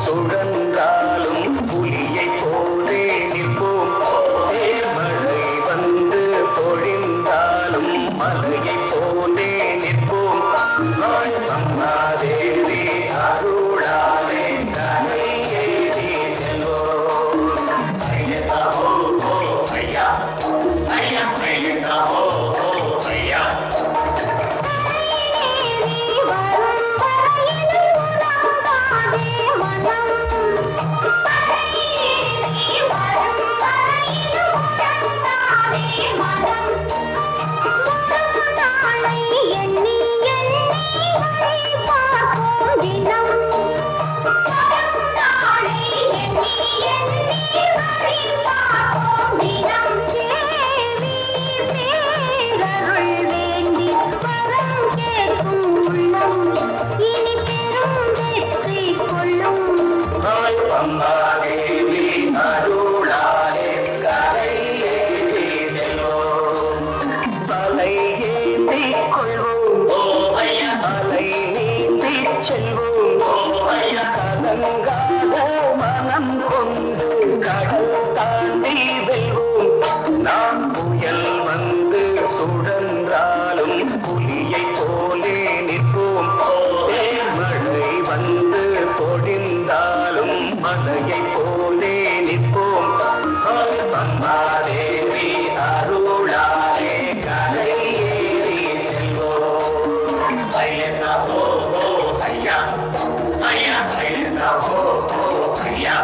சுழன்றாலும் புலியை போலே நிற்போம். மழை வந்து பொழிந்தாலும் மலையை போலே நிற்போம். அம்மாதேவி அருளாலே கரை ஏறி செல்வோம். ஐயா ஐயா ஐயா ஐயா அம்மாதேவி அருளாலே கரை ஏறி செல்வோம். தலை ஏந்திக் கொள்வோம், தலை நீந்திச் செல்வோம். கலங்காத மனம் கொண்டு கடல் தாண்டி வெல்வோம். நாம் புயல் வந்து சுழன்றாலும் புலியை போலே நிற்போம். மழை வந்து பொழிந்தாலும் மலையை போலே நிற்போம். அம்மாதேவி அருளாலே கரை ஏறி செல்வோம். ஐயா ஐயா ஐயா ஐயா ஐயா